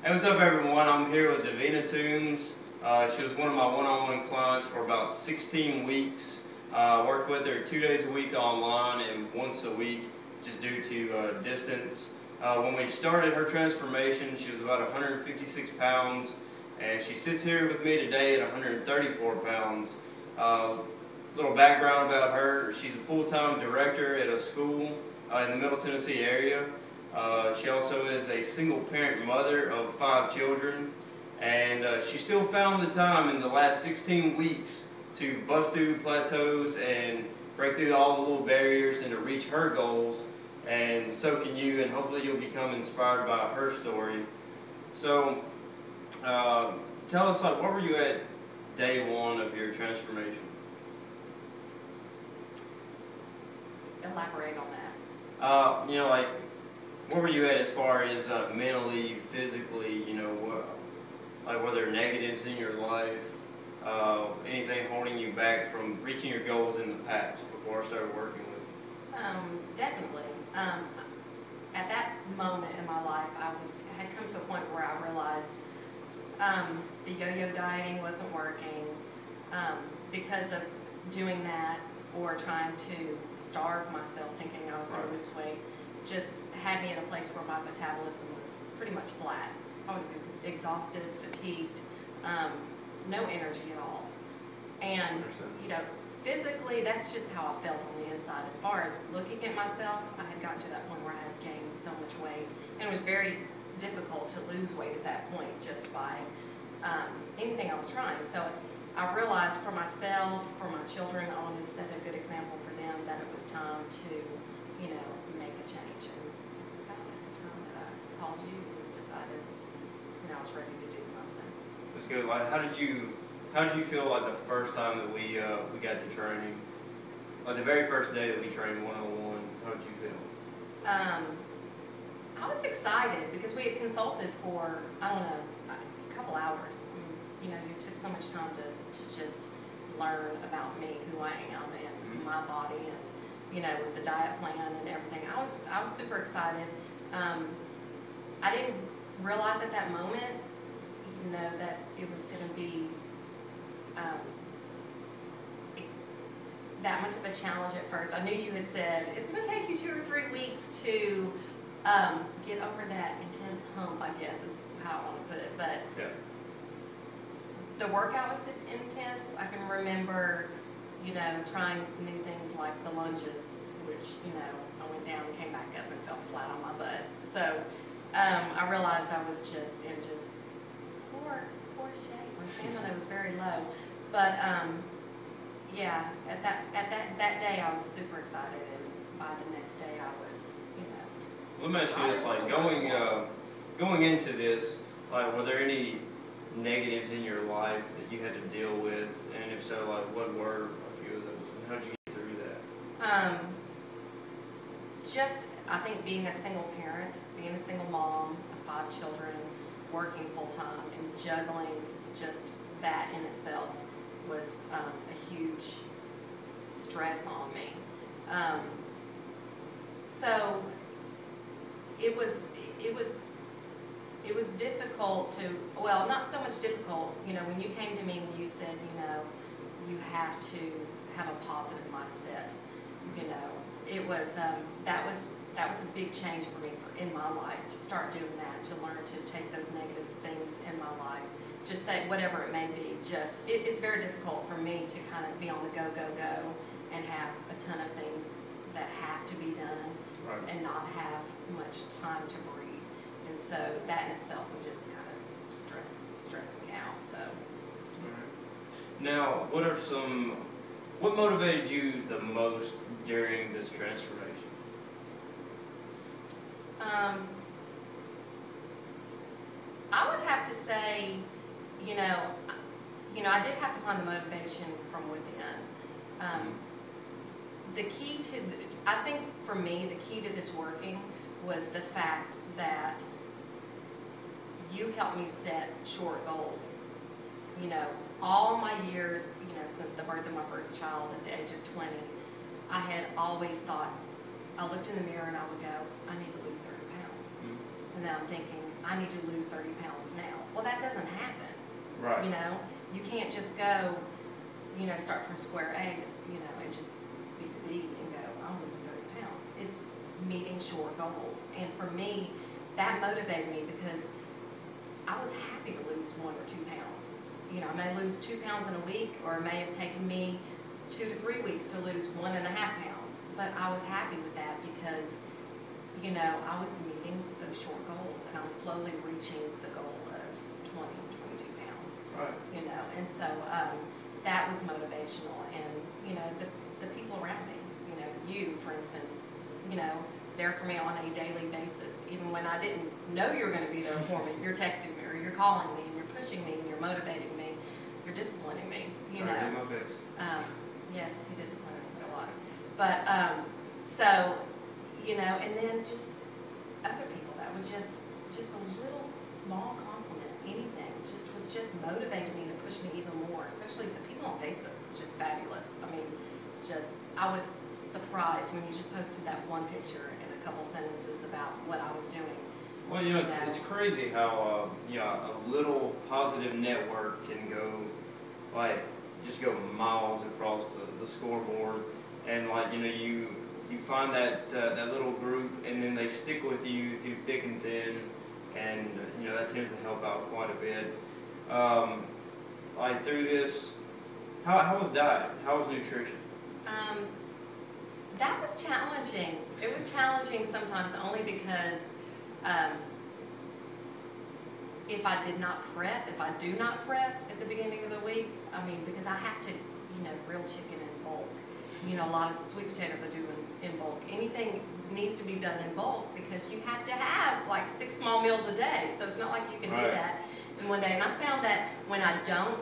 Hey, what's up everyone? I'm here with Davina Toombs. She was one of my one-on-one clients for about 16 weeks. Worked with her 2 days a week online and once a week just due to distance. When we started her transformation, she was about 156 pounds and she sits here with me today at 134 pounds. Little background about her: she's a full-time director at a school in the Middle Tennessee area. She also is a single-parent mother of 5 children, and she still found the time in the last 16 weeks to bust through plateaus and break through all the little barriers and to reach her goals, and so can you, and hopefully you'll become inspired by her story. So tell us, what were you at day 1 of your transformation? Elaborate on that. Where were you at as far as mentally, physically, were there negatives in your life, anything holding you back from reaching your goals in the past before I started working with you? Definitely. At that moment in my life, I had come to a point where I realized the yo-yo dieting wasn't working. Because of doing that or trying to starve myself thinking I was going to lose weight, just had me in a place where my metabolism was pretty much flat. I was exhausted, fatigued, no energy at all. And, physically, that's just how I felt on the inside. As far as looking at myself, I had gotten to that point where I had gained so much weight. And it was very difficult to lose weight at that point just by anything I was trying. So I realized for myself, for my children, I wanted to set a good example for them that it was time to, make a change. And it's about the time that I called you and decided, I was ready to do something. That's good. How did you feel like the first time that we got to training? Like the very first day that we trained one-on-one, how did you feel? I was excited because we had consulted for, a couple hours. You took so much time to just learn about me, who I am, and my body, and with the diet plan and everything. I was super excited. I didn't realize at that moment, that it was going to be that much of a challenge at first. I knew you had said it's going to take you 2 or 3 weeks to get over that intense hump, I guess is how I want to put it. But yeah. The workout was intense. I can remember, trying new things like the lunges, which, I went down and came back up and fell flat on my butt. So I realized I was just in poor shape. My stamina was very low. But yeah, at that day I was super excited, and by the next day I was, Let me ask you this: going into this, were there any negatives in your life that you had to deal with, and if so, what were a few of those, and how did you get through that? Just, I think, being a single parent, being a single mom of 5 children, working full-time, and juggling just that in itself was a huge stress on me. So it was difficult to, well, not so much difficult, when you came to me and you said, you have to have a positive mindset, it was, that was a big change for me in my life, to start doing that, to learn to take those negative things in my life, just say whatever it may be, it's very difficult for me to kind of be on the go, and have a ton of things that have to be done, right, and not have much time to breathe. And so that in itself would just kind of stress me out. So. All right. Now, what motivated you the most during this transformation? I would have to say, I did have to find the motivation from within. The key to, I think for me, the key to this working was the fact that you helped me set short goals. All my years, since the birth of my first child at the age of 20, I had always thought, I looked in the mirror and I would go, I need to lose 30 pounds. And then I'm thinking, I need to lose 30 pounds now. Well, that doesn't happen. Right. You know, you can't just go, you know, start from square A, you know, and just be the B and go, I'm losing 30 pounds. It's meeting short goals. And for me, that motivated me because I was happy to lose 1 or 2 pounds. You know, I may lose 2 pounds in a week, or it may have taken me 2 to 3 weeks to lose 1.5 pounds. But I was happy with that because, you know, I was meeting those short goals, and I was slowly reaching the goal of 20, 22 pounds. Right. You know, and so that was motivational. And, you know, the people around me, you know, you, for instance, you know, there for me on a daily basis. Even when I didn't know you were going to be there for me, you're texting me, or you're calling me, and you're pushing me, and you're motivating me, you're disciplining me, you know. I do my best. Yes, he disciplined me a lot. But, so, you know, and then just other people that would just a little small compliment, anything, was just motivating me to push me even more, especially the people on Facebook were just fabulous. I mean, I was surprised when you just posted that one picture and a couple sentences about what I was doing. Well, you know, it's crazy how, you know, a little positive network can go, like, just go miles across the scoreboard. And, like, you know, you find that little group, and then they stick with you through thick and thin, and, you know, that tends to help out quite a bit. Like, through this, how was diet? How was nutrition? That was challenging. It was challenging sometimes only because if I do not prep at the beginning of the week, I mean, because I have to, you know, grill chicken in bulk. You know, a lot of the sweet potatoes I do in bulk. Anything needs to be done in bulk because you have to have like 6 small meals a day. So it's not like you can do that in one day. And I found that when I don't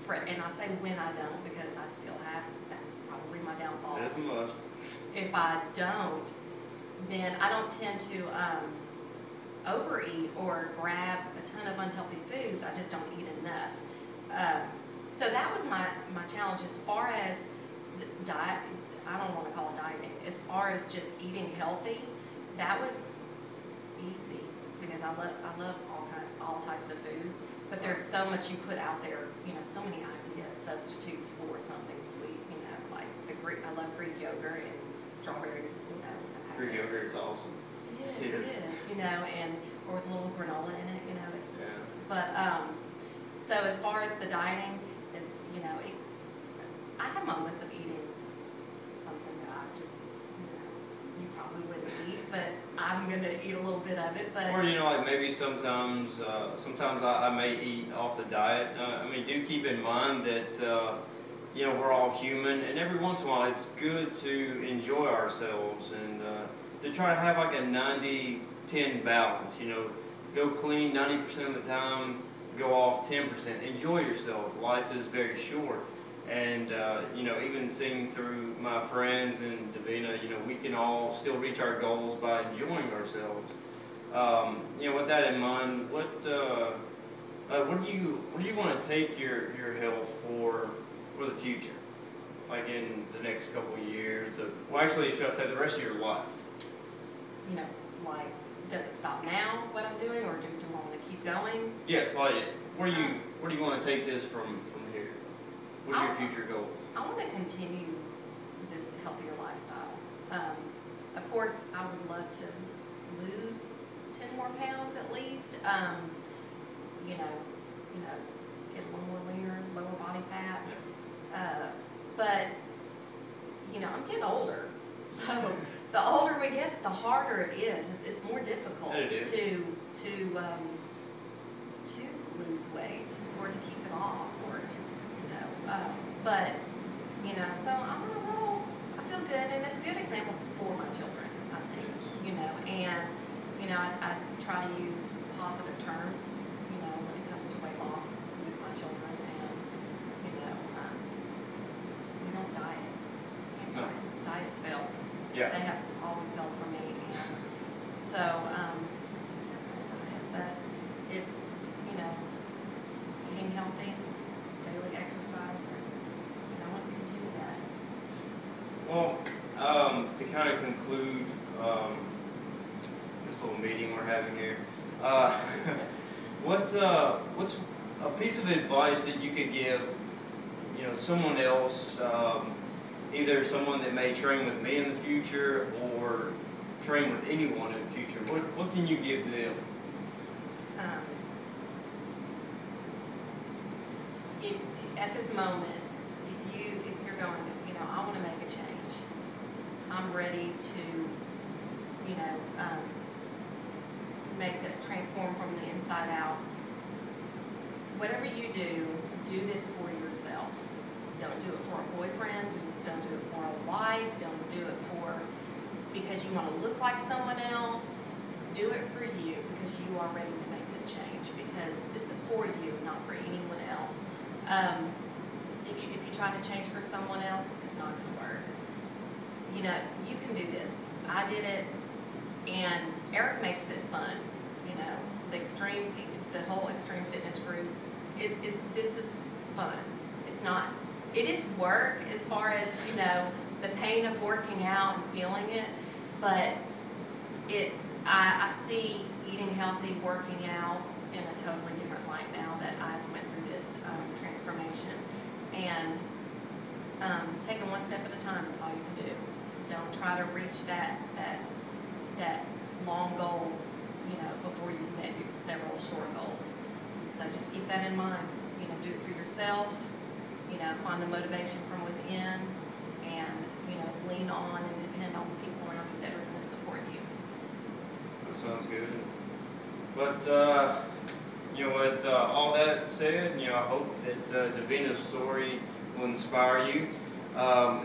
prep, and I say when I don't because I still have, that's probably my downfall. That's a must. If I don't, then I don't tend to overeat or grab a ton of unhealthy foods. I just don't eat enough. So that was my challenge as far as the diet. I don't want to call it dieting. As far as just eating healthy, that was easy because I love all types of foods. But there's so much you put out there. You know, so many ideas, substitutes for something sweet. You know, like I love Greek yogurt and strawberries. You know, Greek yogurt is awesome. It is. You know, or with a little granola in it. You know. Yeah. But so as far as the dieting, you know, I have moments of eating something that I just, you know, you probably wouldn't eat, but I'm going to eat a little bit of it. But or, you know, like maybe sometimes I may eat off the diet. I mean, do keep in mind that, you know, we're all human, and every once in a while it's good to enjoy ourselves and to try to have like a 90-10 balance, you know, go clean 90% of the time, go off 10%. Enjoy yourself. Life is very short. And, you know, even seeing through my friends and Davina, you know, we can all still reach our goals by enjoying ourselves. You know, with that in mind, what do you want to take your health for the future? Like in the next couple of years? Well, actually, should I say the rest of your life? You know, like, does it stop now, what I'm doing, or do I want to keep going? Yes, like, where do you want to take this from here? What are your future goals? I want to continue this healthier lifestyle. Of course, I would love to lose 10 more pounds at least. You know, get a little more leaner, lower body fat. Yeah. But you know, I'm getting older, so the older we get, the harder it is. It's more difficult to lose weight or to keep it off or just, you know. But you know, so I'm on a roll. I feel good, and it's a good example for my children, I think. You know, and you know, I try to use positive terms, you know, when it comes to weight loss with my children, and you know, we don't diet. No. Diets fail. Yeah. They have always failed for me, and so but it's, you know, eating healthy, daily exercise, and you know, I want to continue that. Well, to kind of conclude this little meeting we're having here, What's a piece of advice that you could give, someone else, either someone that may train with me in the future or train with anyone in the future? What can you give them? At this moment, if you're going, I want to make a change. I'm ready to, make it transform from the inside out. Whatever you do this for yourself. Don't do it for a boyfriend. Don't do it for a wife. Don't do it because you want to look like someone else. Do it for you because you are ready to make this change, because this is for you, not for anyone else. If you try to change for someone else, it's not going to work. You can do this. I did it, and Eric makes it fun. The whole extreme fitness group. This is fun. It's not. It is work as far as the pain of working out and feeling it, but I see eating healthy, working out in a totally different light now that I've went through this transformation. And taking one step at a time is all you can do. Don't try to reach that long goal, before you've met your several short goals. And so just keep that in mind. Do it for yourself. Find the motivation from within, and lean on and depend on the people around you that are going to support you. That sounds good. But with all that said, I hope that Davina's story will inspire you.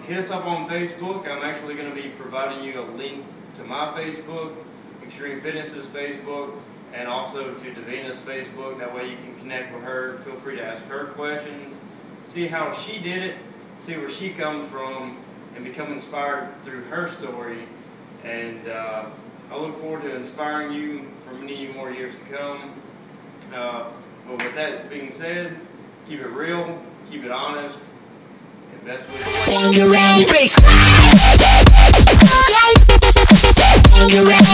Hit us up on Facebook. I'm actually going to be providing you a link to my Facebook, Extreme Fitness's Facebook, and also to Davina's Facebook. That way you can connect with her. Feel free to ask her questions, see how she did it, see where she comes from, and become inspired through her story. And I look forward to inspiring you for many more years to come. But with that being said, keep it real, keep it honest, and best wishes. Bangarang. Bangarang.